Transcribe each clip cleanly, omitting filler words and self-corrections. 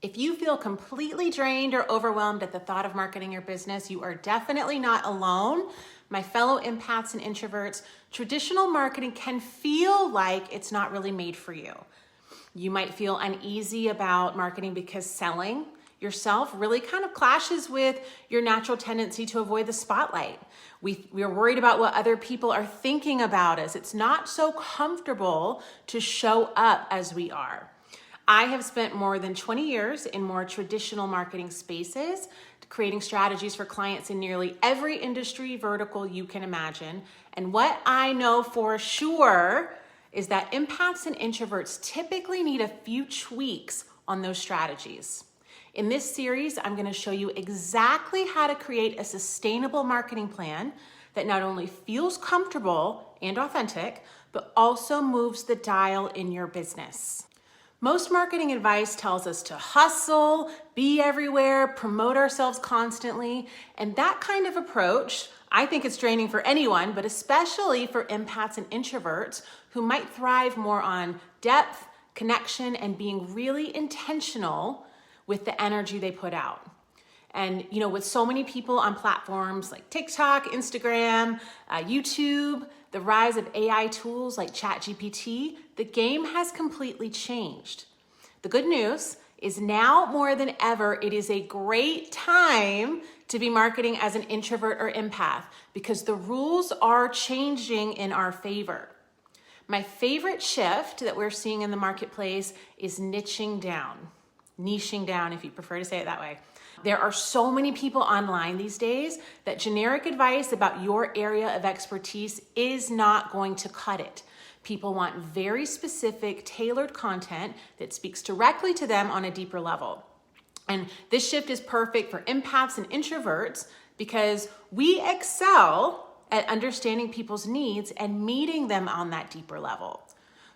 If you feel completely drained or overwhelmed at the thought of marketing your business, you are definitely not alone. My fellow empaths and introverts, traditional marketing can feel like it's not really made for you. You might feel uneasy about marketing because selling yourself really kind of clashes with your natural tendency to avoid the spotlight. We're worried about what other people are thinking about us. It's not so comfortable to show up as we are. I have spent more than 20 years in more traditional marketing spaces, creating strategies for clients in nearly every industry vertical you can imagine. And what I know for sure is that empaths and introverts typically need a few tweaks on those strategies. In this series, I'm going to show you exactly how to create a sustainable marketing plan that not only feels comfortable and authentic, but also moves the dial in your business. Most marketing advice tells us to hustle, be everywhere, promote ourselves constantly, and that kind of approach, I think it's draining for anyone, but especially for empaths and introverts who might thrive more on depth, connection, and being really intentional with the energy they put out. And with so many people on platforms like TikTok, Instagram, YouTube, the rise of AI tools like ChatGPT, the game has completely changed. The good news is now more than ever, it is a great time to be marketing as an introvert or empath because the rules are changing in our favor. My favorite shift that we're seeing in the marketplace is niching down if you prefer to say it that way. There are so many people online these days that generic advice about your area of expertise is not going to cut it. People want very specific, tailored content that speaks directly to them on a deeper level. And this shift is perfect for empaths and introverts because we excel at understanding people's needs and meeting them on that deeper level.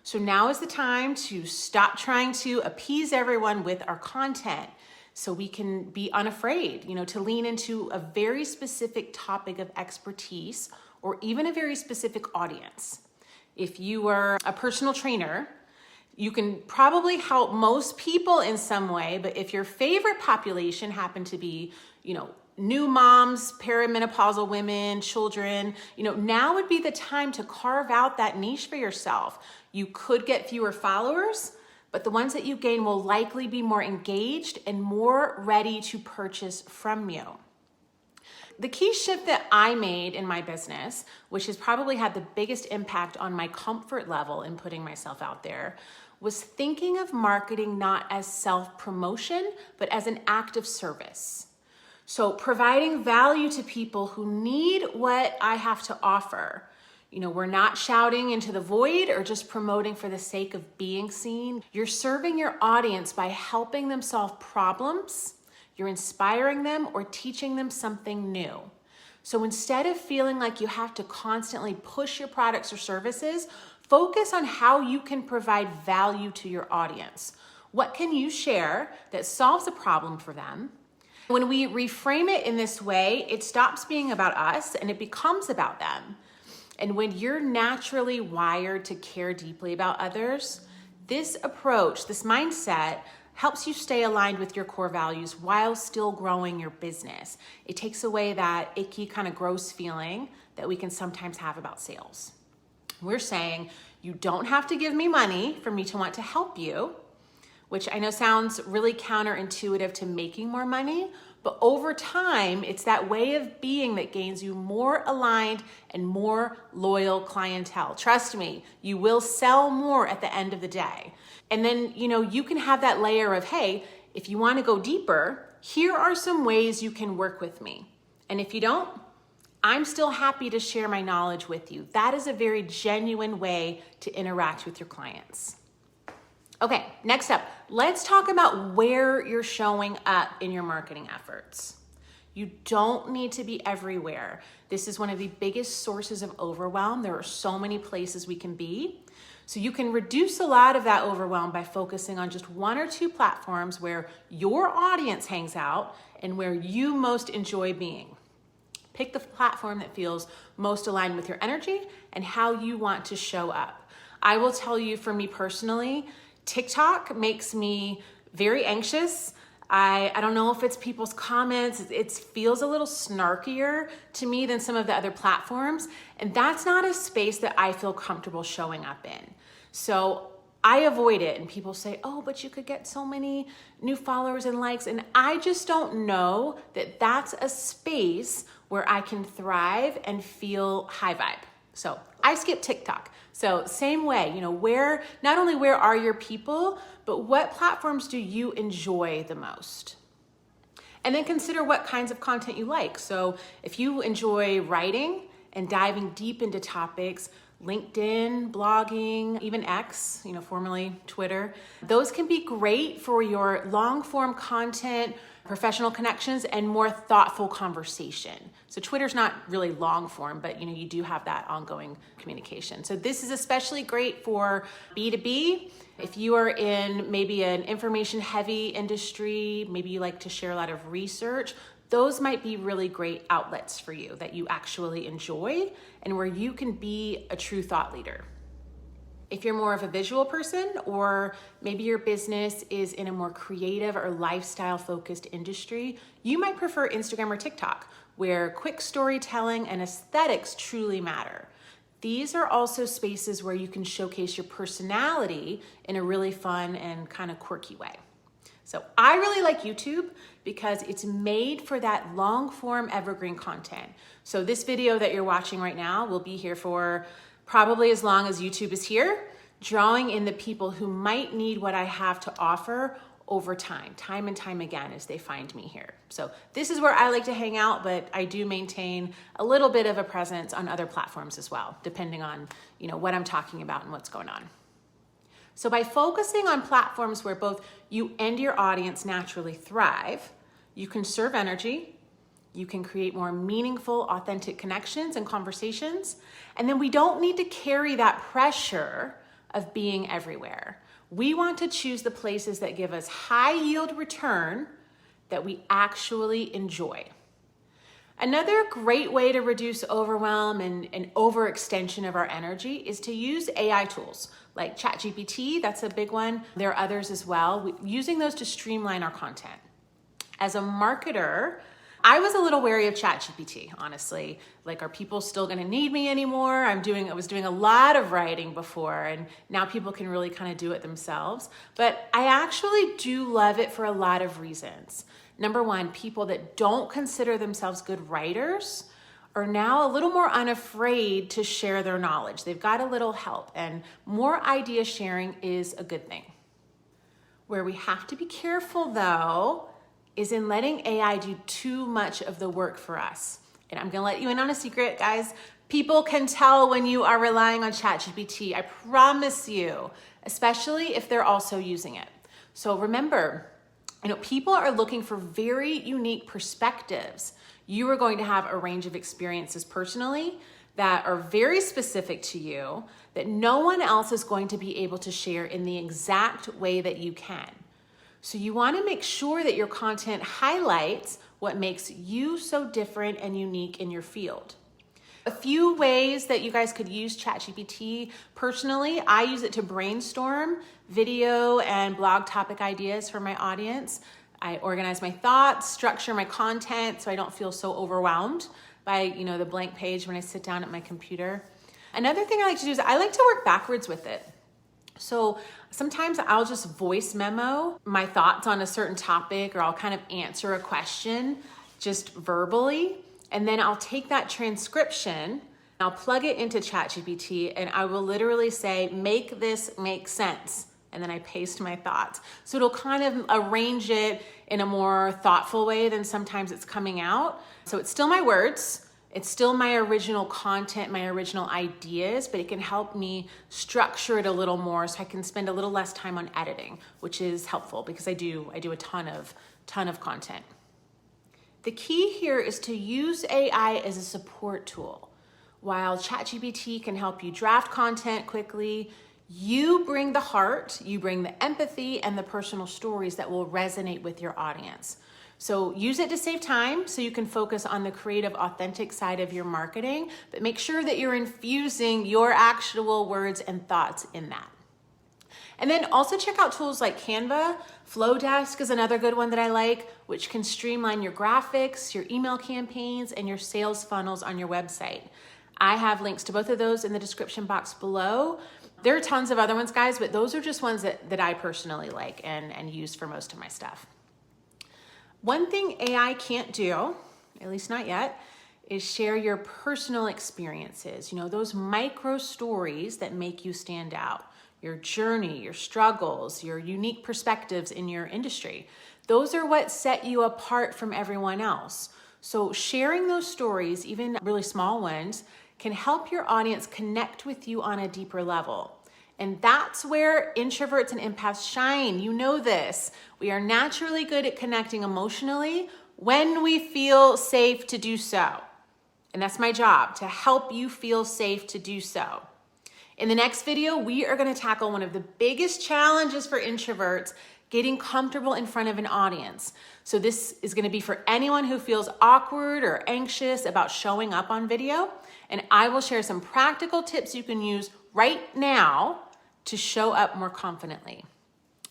So now is the time to stop trying to appease everyone with our content so we can be unafraid, to lean into a very specific topic of expertise or even a very specific audience. If you are a personal trainer, you can probably help most people in some way, but if your favorite population happen to be, new moms, perimenopausal women, children, now would be the time to carve out that niche for yourself. You could get fewer followers, but the ones that you gain will likely be more engaged and more ready to purchase from you. The key shift that I made in my business, which has probably had the biggest impact on my comfort level in putting myself out there, was thinking of marketing not as self-promotion, but as an act of service. So providing value to people who need what I have to offer. We're not shouting into the void or just promoting for the sake of being seen. You're serving your audience by helping them solve problems. You're inspiring them or teaching them something new. So instead of feeling like you have to constantly push your products or services, focus on how you can provide value to your audience. What can you share that solves a problem for them? When we reframe it in this way, it stops being about us and it becomes about them. And when you're naturally wired to care deeply about others, this approach, this mindset, helps you stay aligned with your core values while still growing your business. It takes away that icky kind of gross feeling that we can sometimes have about sales. We're saying you don't have to give me money for me to want to help you, which I know sounds really counterintuitive to making more money, but over time, it's that way of being that gains you more aligned and more loyal clientele. Trust me, you will sell more at the end of the day. And then, you can have that layer of, hey, if you want to go deeper, here are some ways you can work with me. And if you don't, I'm still happy to share my knowledge with you. That is a very genuine way to interact with your clients. Okay, next up, let's talk about where you're showing up in your marketing efforts. You don't need to be everywhere. This is one of the biggest sources of overwhelm. There are so many places we can be. So you can reduce a lot of that overwhelm by focusing on just one or two platforms where your audience hangs out and where you most enjoy being. Pick the platform that feels most aligned with your energy and how you want to show up. I will tell you, for me personally, TikTok makes me very anxious. I don't know if it's people's comments. It feels a little snarkier to me than some of the other platforms. And that's not a space that I feel comfortable showing up in. So I avoid it. And people say, oh, but you could get so many new followers and likes. And I just don't know that that's a space where I can thrive and feel high vibe. So I skip TikTok. So same way, not only where are your people, but what platforms do you enjoy the most? And then consider what kinds of content you like. So if you enjoy writing and diving deep into topics, LinkedIn, blogging, even X, formerly Twitter, those can be great for your long form content, professional connections, and more thoughtful conversation. So Twitter's not really long form, but you do have that ongoing communication. So this is especially great for B2B. If you are in maybe an information heavy industry, maybe you like to share a lot of research, those might be really great outlets for you that you actually enjoy and where you can be a true thought leader. If you're more of a visual person, or maybe your business is in a more creative or lifestyle focused industry, you might prefer Instagram or TikTok, where quick storytelling and aesthetics truly matter. These are also spaces where you can showcase your personality in a really fun and kind of quirky way. So I really like YouTube because it's made for that long form evergreen content. So this video that you're watching right now will be here for probably as long as YouTube is here, drawing in the people who might need what I have to offer over time and time again as they find me here. So this is where I like to hang out, but I do maintain a little bit of a presence on other platforms as well, depending on what I'm talking about and what's going on. So by focusing on platforms where both you and your audience naturally thrive, you conserve energy, you can create more meaningful, authentic connections and conversations, and then we don't need to carry that pressure of being everywhere. We want to choose the places that give us high yield return that we actually enjoy. Another great way to reduce overwhelm and overextension of our energy is to use AI tools like ChatGPT. That's a big one. There are others as well. Using those to streamline our content. As a marketer, I was a little wary of ChatGPT, honestly. Like, are people still gonna need me anymore? I was doing a lot of writing before, and now people can really kind of do it themselves. But I actually do love it for a lot of reasons. Number one, people that don't consider themselves good writers are now a little more unafraid to share their knowledge. They've got a little help, and more idea sharing is a good thing. Where we have to be careful, though, is in letting AI do too much of the work for us. And I'm gonna let you in on a secret, guys. People can tell when you are relying on ChatGPT, I promise you, especially if they're also using it. So remember, people are looking for very unique perspectives. You are going to have a range of experiences personally that are very specific to you that no one else is going to be able to share in the exact way that you can. So you want to make sure that your content highlights what makes you so different and unique in your field. A few ways that you guys could use ChatGPT. Personally, I use it to brainstorm video and blog topic ideas for my audience. I organize my thoughts, structure my content so I don't feel so overwhelmed by the blank page when I sit down at my computer. Another thing I like to do is I like to work backwards with it. So sometimes I'll just voice memo my thoughts on a certain topic, or I'll kind of answer a question just verbally. And then I'll take that transcription, I'll plug it into ChatGPT, and I will literally say, make this make sense. And then I paste my thoughts. So it'll kind of arrange it in a more thoughtful way than sometimes it's coming out. So it's still my words, it's still my original content, my original ideas, but it can help me structure it a little more so I can spend a little less time on editing, which is helpful because I do a ton of content. The key here is to use AI as a support tool. While ChatGPT can help you draft content quickly, you bring the heart, you bring the empathy and the personal stories that will resonate with your audience. So use it to save time so you can focus on the creative, authentic side of your marketing, but make sure that you're infusing your actual words and thoughts in that. And then also check out tools like Canva. Flowdesk is another good one that I like, which can streamline your graphics, your email campaigns, and your sales funnels on your website. I have links to both of those in the description box below. There are tons of other ones, guys, but those are just ones that I personally like and use for most of my stuff. One thing AI can't do, at least not yet, is share your personal experiences. You know, those micro stories that make you stand out. Your journey, your struggles, your unique perspectives in your industry. Those are what set you apart from everyone else. So sharing those stories, even really small ones, can help your audience connect with you on a deeper level. And that's where introverts and empaths shine. You know this. We are naturally good at connecting emotionally when we feel safe to do so. And that's my job, to help you feel safe to do so. In the next video, we are going to tackle one of the biggest challenges for introverts, getting comfortable in front of an audience. So this is going to be for anyone who feels awkward or anxious about showing up on video. And I will share some practical tips you can use right now to show up more confidently.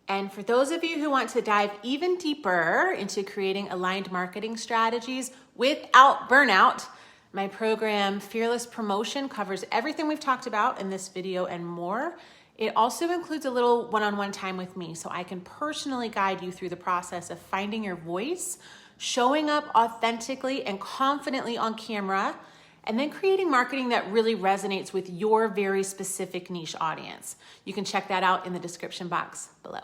And for those of you who want to dive even deeper into creating aligned marketing strategies without burnout, my program Fearless Promotion covers everything we've talked about in this video and more. It also includes a little one-on-one time with me so I can personally guide you through the process of finding your voice, showing up authentically and confidently on camera, and then creating marketing that really resonates with your very specific niche audience. You can check that out in the description box below.